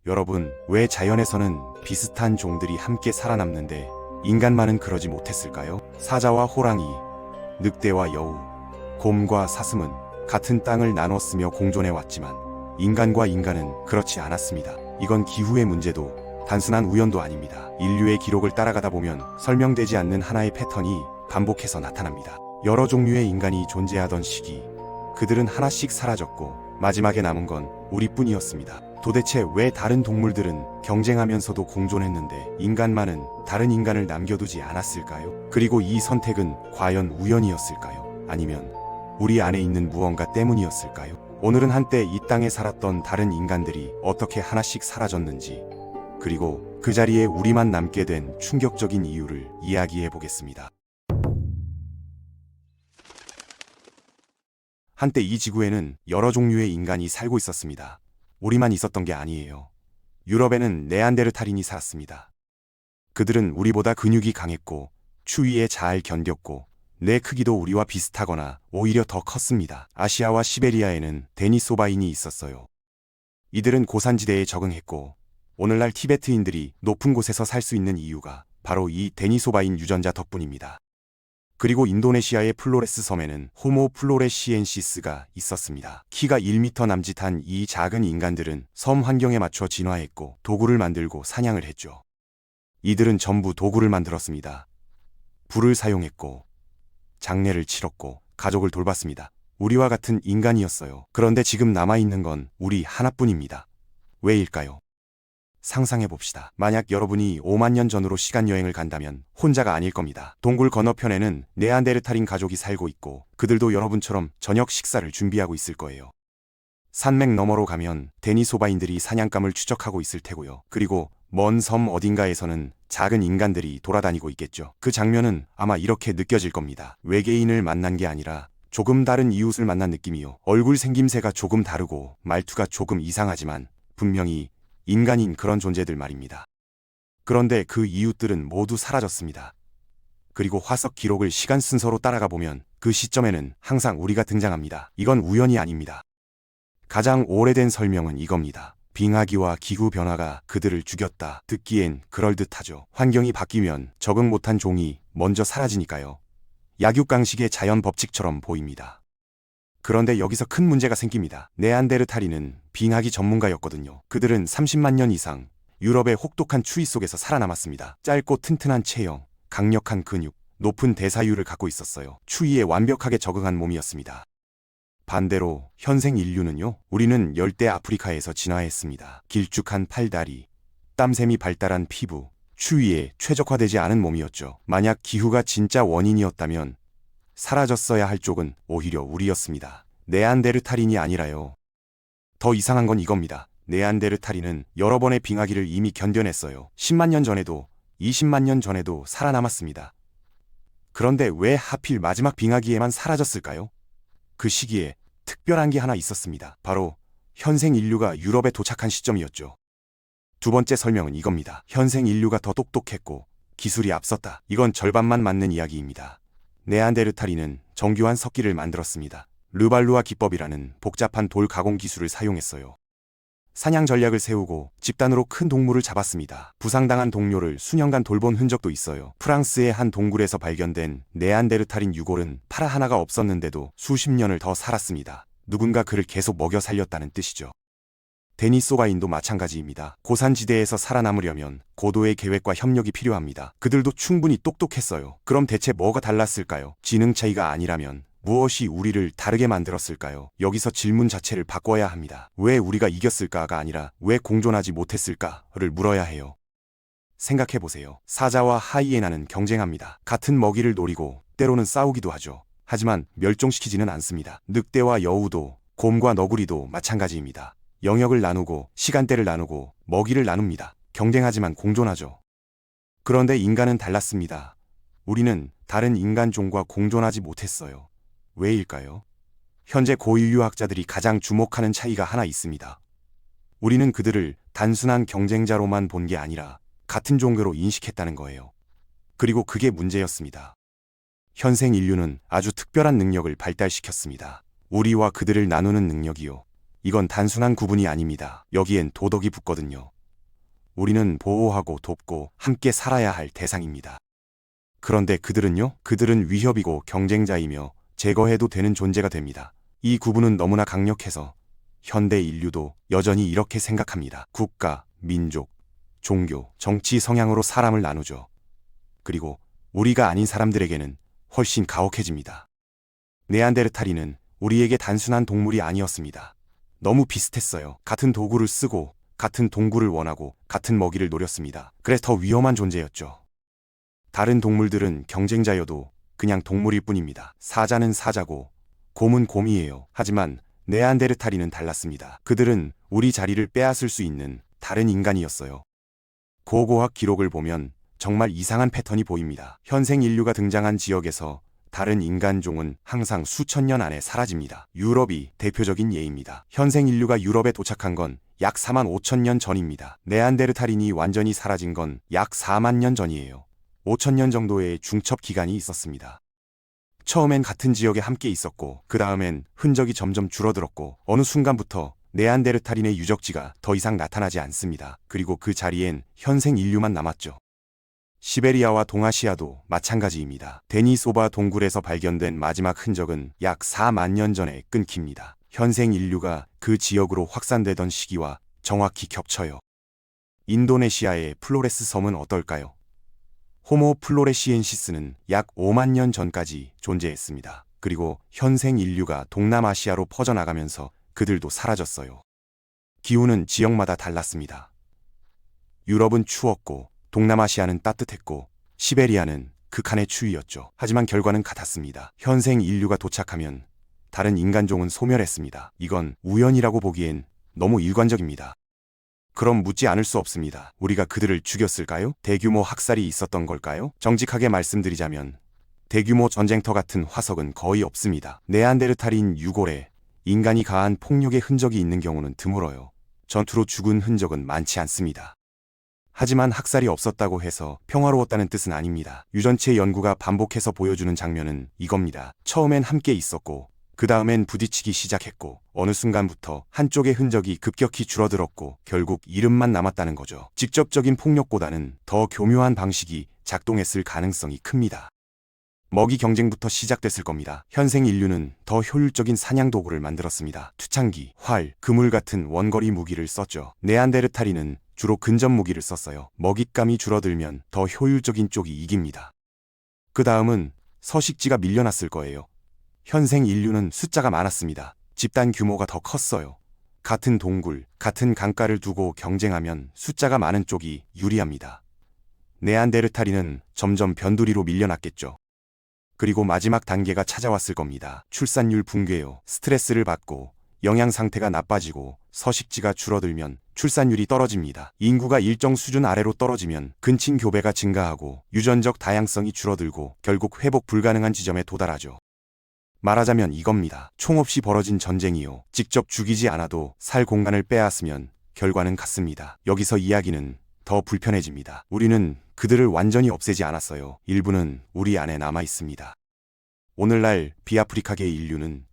여러분, 왜 자연에서는 비슷한 종들이 함께 살아남는데 인간만은 그러지 못했을까요? 사자와 호랑이, 늑대와 여우, 곰과 사슴은 같은 땅을 나눠 쓰며 공존해 왔지만 인간과 인간은 그렇지 않았습니다. 이건 기후의 문제도 단순한 우연도 아닙니다. 인류의 기록을 따라가다 보면 설명되지 않는 하나의 패턴이 반복해서 나타납니다. 여러 종류의 인간이 존재하던 시기, 그들은 하나씩 사라졌고 마지막에 남은 건 우리뿐이었습니다. 도대체 왜 다른 동물들은 경쟁하면서도 공존했는데 인간만은 다른 인간을 남겨두지 않았을까요? 그리고 이 선택은 과연 우연이었을까요? 아니면 우리 안에 있는 무언가 때문이었을까요? 오늘은 한때 이 땅에 살았던 다른 인간들이 어떻게 하나씩 사라졌는지, 그리고 그 자리에 우리만 남게 된 충격적인 이유를 이야기해 보겠습니다. 한때 이 지구에는 여러 종류의 인간이 살고 있었습니다. 우리만 있었던 게 아니에요. 유럽에는 네안데르탈인이 살았습니다. 그들은 우리보다 근육이 강했고 추위에 잘 견뎠고 뇌 크기도 우리와 비슷하거나 오히려 더 컸습니다. 아시아와 시베리아에는 데니소바인이 있었어요. 이들은 고산지대에 적응했고 오늘날 티베트인들이 높은 곳에서 살 수 있는 이유가 바로 이 데니소바인 유전자 덕분입니다. 그리고 인도네시아의 플로레스 섬에는 호모 플로레시엔시스가 있었습니다. 키가 1m 남짓한 이 작은 인간들은 섬 환경에 맞춰 진화했고 도구를 만들고 사냥을 했죠. 이들은 전부 도구를 만들었습니다. 불을 사용했고 장례를 치렀고 가족을 돌봤습니다. 우리와 같은 인간이었어요. 그런데 지금 남아있는 건 우리 하나뿐입니다. 왜일까요? 상상해봅시다. 만약 여러분이 5만 년 전으로 시간여행을 간다면 혼자가 아닐 겁니다. 동굴 건너편에는 네안데르탈인 가족이 살고 있고 그들도 여러분처럼 저녁 식사를 준비하고 있을 거예요. 산맥 너머로 가면 데니소바인들이 사냥감을 추적하고 있을 테고요. 그리고 먼 섬 어딘가에서는 작은 인간들이 돌아다니고 있겠죠. 그 장면은 아마 이렇게 느껴질 겁니다. 외계인을 만난 게 아니라 조금 다른 이웃을 만난 느낌이요. 얼굴 생김새가 조금 다르고 말투가 조금 이상하지만 분명히 인간인 그런 존재들 말입니다. 그런데 그 이웃들은 모두 사라졌습니다. 그리고 화석 기록을 시간 순서로 따라가 보면 그 시점에는 항상 우리가 등장합니다. 이건 우연이 아닙니다. 가장 오래된 설명은 이겁니다. 빙하기와 기후 변화가 그들을 죽였다. 듣기엔 그럴듯하죠. 환경이 바뀌면 적응 못한 종이 먼저 사라지니까요. 약육강식의 자연 법칙처럼 보입니다. 그런데 여기서 큰 문제가 생깁니다. 네안데르탈인은 빙하기 전문가였거든요. 그들은 30만 년 이상 유럽의 혹독한 추위 속에서 살아남았습니다. 짧고 튼튼한 체형, 강력한 근육, 높은 대사율을 갖고 있었어요. 추위에 완벽하게 적응한 몸이었습니다. 반대로 현생 인류는요, 우리는 열대 아프리카에서 진화했습니다. 길쭉한 팔다리, 땀샘이 발달한 피부, 추위에 최적화되지 않은 몸이었죠. 만약 기후가 진짜 원인이었다면 사라졌어야 할 쪽은 오히려 우리였습니다. 네안데르탈인이 아니라요. 더 이상한 건 이겁니다. 네안데르탈인은 여러 번의 빙하기를 이미 견뎌냈어요. 10만 년 전에도 20만 년 전에도 살아남았습니다. 그런데 왜 하필 마지막 빙하기에만 사라졌을까요? 그 시기에 특별한 게 하나 있었습니다. 바로 현생 인류가 유럽에 도착한 시점이었죠. 두 번째 설명은 이겁니다. 현생 인류가 더 똑똑했고 기술이 앞섰다. 이건 절반만 맞는 이야기입니다. 네안데르탈인은 정교한 석기를 만들었습니다. 르발루아 기법이라는 복잡한 돌 가공 기술을 사용했어요. 사냥 전략을 세우고 집단으로 큰 동물을 잡았습니다. 부상당한 동료를 수년간 돌본 흔적도 있어요. 프랑스의 한 동굴에서 발견된 네안데르탈인 유골은 팔 하나가 없었는데도 수십 년을 더 살았습니다. 누군가 그를 계속 먹여 살렸다는 뜻이죠. 데니소바인도 마찬가지입니다. 고산지대에서 살아남으려면 고도의 계획과 협력이 필요합니다. 그들도 충분히 똑똑했어요. 그럼 대체 뭐가 달랐을까요? 지능 차이가 아니라면 무엇이 우리를 다르게 만들었을까요? 여기서 질문 자체를 바꿔야 합니다. 왜 우리가 이겼을까가 아니라 왜 공존하지 못했을까를 물어야 해요. 생각해보세요. 사자와 하이에나는 경쟁합니다. 같은 먹이를 노리고 때로는 싸우기도 하죠. 하지만 멸종시키지는 않습니다. 늑대와 여우도 곰과 너구리도 마찬가지입니다. 영역을 나누고 시간대를 나누고 먹이를 나눕니다. 경쟁하지만 공존하죠. 그런데 인간은 달랐습니다. 우리는 다른 인간종과 공존하지 못했어요. 왜일까요? 현재 고인류학자들이 가장 주목하는 차이가 하나 있습니다. 우리는 그들을 단순한 경쟁자로만 본 게 아니라 같은 종교로 인식했다는 거예요. 그리고 그게 문제였습니다. 현생 인류는 아주 특별한 능력을 발달시켰습니다. 우리와 그들을 나누는 능력이요. 이건 단순한 구분이 아닙니다. 여기엔 도덕이 붙거든요. 우리는 보호하고 돕고 함께 살아야 할 대상입니다. 그런데 그들은요? 그들은 위협이고 경쟁자이며 제거해도 되는 존재가 됩니다. 이 구분은 너무나 강력해서 현대 인류도 여전히 이렇게 생각합니다. 국가, 민족, 종교, 정치 성향으로 사람을 나누죠. 그리고 우리가 아닌 사람들에게는 훨씬 가혹해집니다. 네안데르탈인은 우리에게 단순한 동물이 아니었습니다. 너무 비슷했어요. 같은 도구를 쓰고 같은 동굴을 원하고 같은 먹이를 노렸습니다. 그래서 더 위험한 존재였죠. 다른 동물들은 경쟁자여도 그냥 동물일 뿐입니다. 사자는 사자고 곰은 곰이에요. 하지만 네안데르탈인은 달랐습니다. 그들은 우리 자리를 빼앗을 수 있는 다른 인간이었어요. 고고학 기록을 보면 정말 이상한 패턴이 보입니다. 현생 인류가 등장한 지역에서 다른 인간종은 항상 수천 년 안에 사라집니다. 유럽이 대표적인 예입니다. 현생 인류가 유럽에 도착한 건 약 4만 5천 년 전입니다. 네안데르탈인이 완전히 사라진 건 약 4만 년 전이에요. 5천 년 정도의 중첩 기간이 있었습니다. 처음엔 같은 지역에 함께 있었고 그 다음엔 흔적이 점점 줄어들었고 어느 순간부터 네안데르탈인의 유적지가 더 이상 나타나지 않습니다. 그리고 그 자리엔 현생 인류만 남았죠. 시베리아와 동아시아도 마찬가지입니다. 데니소바 동굴에서 발견된 마지막 흔적은 약 4만 년 전에 끊깁니다. 현생 인류가 그 지역으로 확산되던 시기와 정확히 겹쳐요. 인도네시아의 플로레스 섬은 어떨까요? 호모 플로레시엔시스는 약 5만 년 전까지 존재했습니다. 그리고 현생 인류가 동남아시아로 퍼져나가면서 그들도 사라졌어요. 기후는 지역마다 달랐습니다. 유럽은 추웠고 동남아시아는 따뜻했고 시베리아는 극한의 추위였죠. 하지만 결과는 같았습니다. 현생 인류가 도착하면 다른 인간종은 소멸했습니다. 이건 우연이라고 보기엔 너무 일관적입니다. 그럼 묻지 않을 수 없습니다. 우리가 그들을 죽였을까요? 대규모 학살이 있었던 걸까요? 정직하게 말씀드리자면 대규모 전쟁터 같은 화석은 거의 없습니다. 네안데르탈인 유골에 인간이 가한 폭력의 흔적이 있는 경우는 드물어요. 전투로 죽은 흔적은 많지 않습니다. 하지만 학살이 없었다고 해서 평화로웠다는 뜻은 아닙니다. 유전체 연구가 반복해서 보여주는 장면은 이겁니다. 처음엔 함께 있었고 그 다음엔 부딪히기 시작했고 어느 순간부터 한쪽의 흔적이 급격히 줄어들었고 결국 이름만 남았다는 거죠. 직접적인 폭력보다는 더 교묘한 방식이 작동했을 가능성이 큽니다. 먹이 경쟁부터 시작됐을 겁니다. 현생 인류는 더 효율적인 사냥 도구를 만들었습니다. 투창기, 활, 그물 같은 원거리 무기를 썼죠. 네안데르탈인은 주로 근접 무기를 썼어요. 먹잇감이 줄어들면 더 효율적인 쪽이 이깁니다. 그 다음은 서식지가 밀려났을 거예요. 현생 인류는 숫자가 많았습니다. 집단 규모가 더 컸어요. 같은 동굴, 같은 강가를 두고 경쟁하면 숫자가 많은 쪽이 유리합니다. 네안데르탈인은 점점 변두리로 밀려났겠죠. 그리고 마지막 단계가 찾아왔을 겁니다. 출산율 붕괴요. 스트레스를 받고 영양 상태가 나빠지고 서식지가 줄어들면 출산율이 떨어집니다. 인구가 일정 수준 아래로 떨어지면 근친 교배가 증가하고 유전적 다양성이 줄어들고 결국 회복 불가능한 지점에 도달하죠. 말하자면 이겁니다. 총 없이 벌어진 전쟁이요. 직접 죽이지 않아도 살 공간을 빼앗으면 결과는 같습니다. 여기서 이야기는 더 불편해집니다. 우리는 그들을 완전히 없애지 않았어요. 일부는 우리 안에 남아 있습니다. 오늘날 비아프리카계 인류는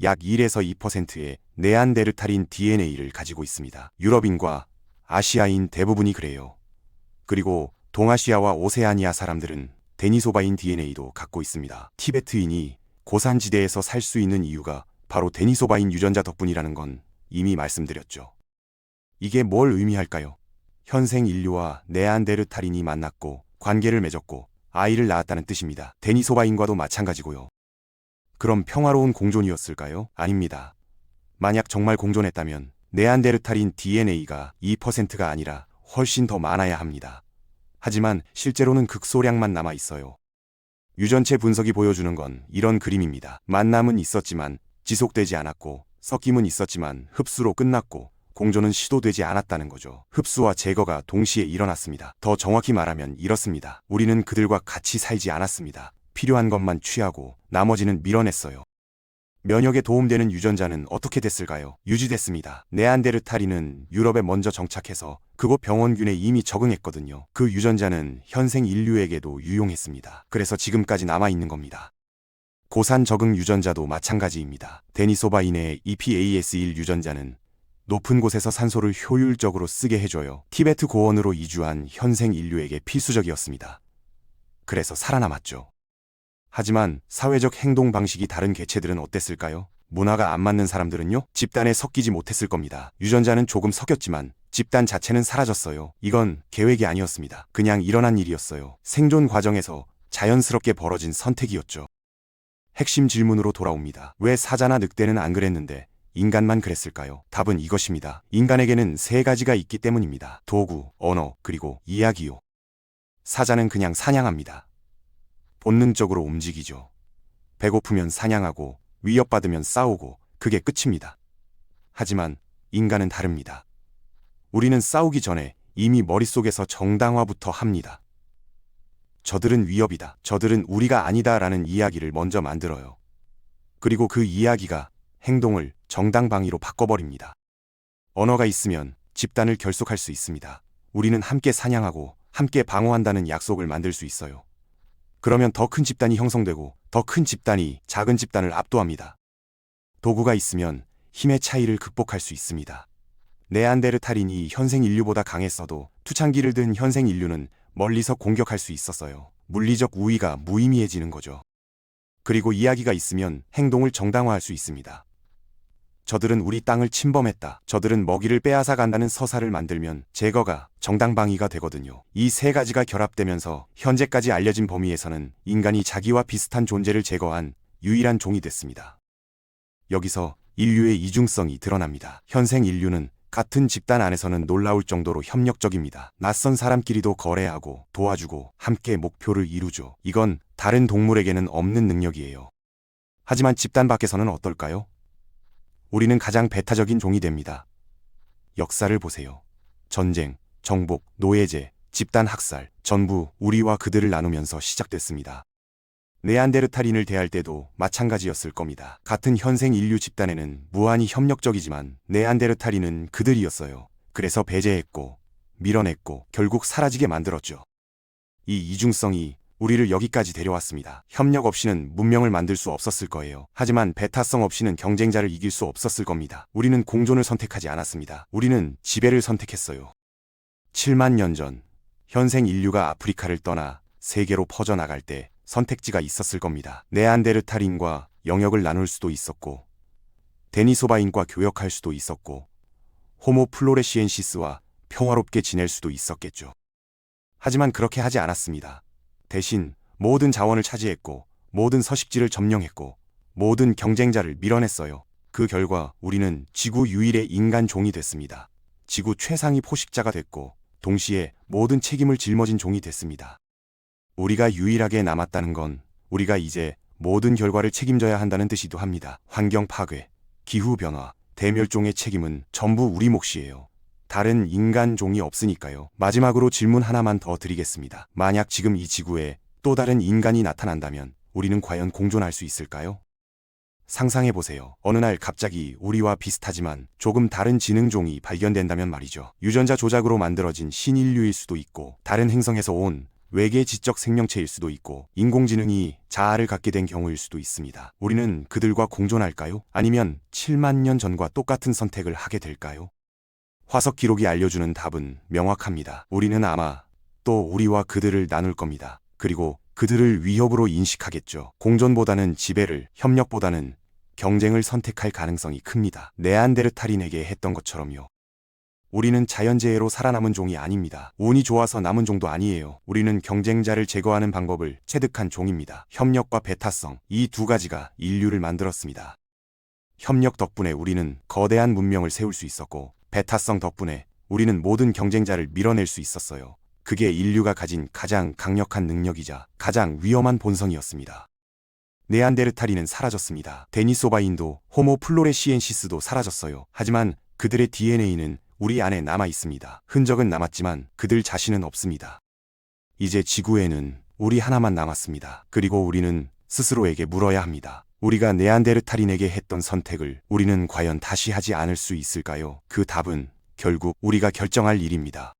약 1에서 2%의 네안데르탈인 DNA를 가지고 있습니다. 유럽인과 아시아인 대부분이 그래요. 그리고 동아시아와 오세아니아 사람들은 데니소바인 DNA도 갖고 있습니다. 티베트인이 고산지대에서 살 수 있는 이유가 바로 데니소바인 유전자 덕분이라는 건 이미 말씀드렸죠. 이게 뭘 의미할까요? 현생 인류와 네안데르탈인이 만났고 관계를 맺었고 아이를 낳았다는 뜻입니다. 데니소바인과도 마찬가지고요. 그럼 평화로운 공존이었을까요? 아닙니다. 만약 정말 공존했다면 네안데르탈인 DNA가 2%가 아니라 훨씬 더 많아야 합니다. 하지만 실제로는 극소량만 남아 있어요. 유전체 분석이 보여주는 건 이런 그림입니다. 만남은 있었지만 지속되지 않았고 섞임은 있었지만 흡수로 끝났고 공존은 시도되지 않았다는 거죠. 흡수와 제거가 동시에 일어났습니다. 더 정확히 말하면 이렇습니다. 우리는 그들과 같이 살지 않았습니다. 필요한 것만 취하고 나머지는 밀어냈어요. 면역에 도움되는 유전자는 어떻게 됐을까요? 유지됐습니다. 네안데르탈인은 유럽에 먼저 정착해서 그곳 병원균에 이미 적응했거든요. 그 유전자는 현생 인류에게도 유용했습니다. 그래서 지금까지 남아있는 겁니다. 고산 적응 유전자도 마찬가지입니다. 데니소바인의 EPAS1 유전자는 높은 곳에서 산소를 효율적으로 쓰게 해줘요. 티베트 고원으로 이주한 현생 인류에게 필수적이었습니다. 그래서 살아남았죠. 하지만 사회적 행동 방식이 다른 개체들은 어땠을까요? 문화가 안 맞는 사람들은요? 집단에 섞이지 못했을 겁니다. 유전자는 조금 섞였지만 집단 자체는 사라졌어요. 이건 계획이 아니었습니다. 그냥 일어난 일이었어요. 생존 과정에서 자연스럽게 벌어진 선택이었죠. 핵심 질문으로 돌아옵니다. 왜 사자나 늑대는 안 그랬는데 인간만 그랬을까요? 답은 이것입니다. 인간에게는 세 가지가 있기 때문입니다. 도구, 언어, 그리고 이야기요. 사자는 그냥 사냥합니다. 본능적으로 움직이죠. 배고프면 사냥하고 위협받으면 싸우고 그게 끝입니다. 하지만 인간은 다릅니다. 우리는 싸우기 전에 이미 머릿속에서 정당화부터 합니다. 저들은 위협이다. 저들은 우리가 아니다 라는 이야기를 먼저 만들어요. 그리고 그 이야기가 행동을 정당방위로 바꿔버립니다. 언어가 있으면 집단을 결속할 수 있습니다. 우리는 함께 사냥하고 함께 방어한다는 약속을 만들 수 있어요. 그러면 더 큰 집단이 형성되고 더 큰 집단이 작은 집단을 압도합니다. 도구가 있으면 힘의 차이를 극복할 수 있습니다. 네안데르탈인이 현생 인류보다 강했어도 투창기를 든 현생 인류는 멀리서 공격할 수 있었어요. 물리적 우위가 무의미해지는 거죠. 그리고 이야기가 있으면 행동을 정당화할 수 있습니다. 저들은 우리 땅을 침범했다. 저들은 먹이를 빼앗아 간다는 서사를 만들면 제거가 정당방위가 되거든요. 이 세 가지가 결합되면서 현재까지 알려진 범위에서는 인간이 자기와 비슷한 존재를 제거한 유일한 종이 됐습니다. 여기서 인류의 이중성이 드러납니다. 현생 인류는 같은 집단 안에서는 놀라울 정도로 협력적입니다. 낯선 사람끼리도 거래하고 도와주고 함께 목표를 이루죠. 이건 다른 동물에게는 없는 능력이에요. 하지만 집단 밖에서는 어떨까요? 우리는 가장 배타적인 종이 됩니다. 역사를 보세요. 전쟁, 정복, 노예제, 집단 학살, 전부 우리와 그들을 나누면서 시작됐습니다. 네안데르탈인을 대할 때도 마찬가지였을 겁니다. 같은 현생 인류 집단에는 무한히 협력적이지만 네안데르탈인은 그들이었어요. 그래서 배제했고 밀어냈고 결국 사라지게 만들었죠. 이 이중성이 우리를 여기까지 데려왔습니다. 협력 없이는 문명을 만들 수 없었을 거예요. 하지만 배타성 없이는 경쟁자를 이길 수 없었을 겁니다. 우리는 공존을 선택하지 않았습니다. 우리는 지배를 선택했어요. 7만 년 전 현생 인류가 아프리카를 떠나 세계로 퍼져나갈 때 선택지가 있었을 겁니다. 네안데르탈인과 영역을 나눌 수도 있었고 데니소바인과 교역할 수도 있었고 호모 플로레시엔시스와 평화롭게 지낼 수도 있었겠죠. 하지만 그렇게 하지 않았습니다. 대신 모든 자원을 차지했고 모든 서식지를 점령했고 모든 경쟁자를 밀어냈어요. 그 결과 우리는 지구 유일의 인간 종이 됐습니다. 지구 최상위 포식자가 됐고 동시에 모든 책임을 짊어진 종이 됐습니다. 우리가 유일하게 남았다는 건 우리가 이제 모든 결과를 책임져야 한다는 뜻이기도 합니다. 환경 파괴, 기후변화, 대멸종의 책임은 전부 우리 몫이에요. 다른 인간 종이 없으니까요. 마지막으로 질문 하나만 더 드리겠습니다. 만약 지금 이 지구에 또 다른 인간이 나타난다면 우리는 과연 공존할 수 있을까요? 상상해보세요. 어느 날 갑자기 우리와 비슷하지만 조금 다른 지능종이 발견된다면 말이죠. 유전자 조작으로 만들어진 신인류일 수도 있고 다른 행성에서 온 외계 지적 생명체일 수도 있고 인공지능이 자아를 갖게 된 경우일 수도 있습니다. 우리는 그들과 공존할까요? 아니면 7만 년 전과 똑같은 선택을 하게 될까요? 화석 기록이 알려주는 답은 명확합니다. 우리는 아마 또 우리와 그들을 나눌 겁니다. 그리고 그들을 위협으로 인식하겠죠. 공존보다는 지배를, 협력보다는 경쟁을 선택할 가능성이 큽니다. 네안데르탈인에게 했던 것처럼요. 우리는 자연재해로 살아남은 종이 아닙니다. 운이 좋아서 남은 종도 아니에요. 우리는 경쟁자를 제거하는 방법을 체득한 종입니다. 협력과 배타성, 이 두 가지가 인류를 만들었습니다. 협력 덕분에 우리는 거대한 문명을 세울 수 있었고 배타성 덕분에 우리는 모든 경쟁자를 밀어낼 수 있었어요. 그게 인류가 가진 가장 강력한 능력이자 가장 위험한 본성이었습니다. 네안데르탈인은 사라졌습니다. 데니소바인도 호모 플로레시엔시스도 사라졌어요. 하지만 그들의 DNA는 우리 안에 남아 있습니다. 흔적은 남았지만 그들 자신은 없습니다. 이제 지구에는 우리 하나만 남았습니다. 그리고 우리는 스스로에게 물어야 합니다. 우리가 네안데르탈인에게 했던 선택을 우리는 과연 다시 하지 않을 수 있을까요? 그 답은 결국 우리가 결정할 일입니다.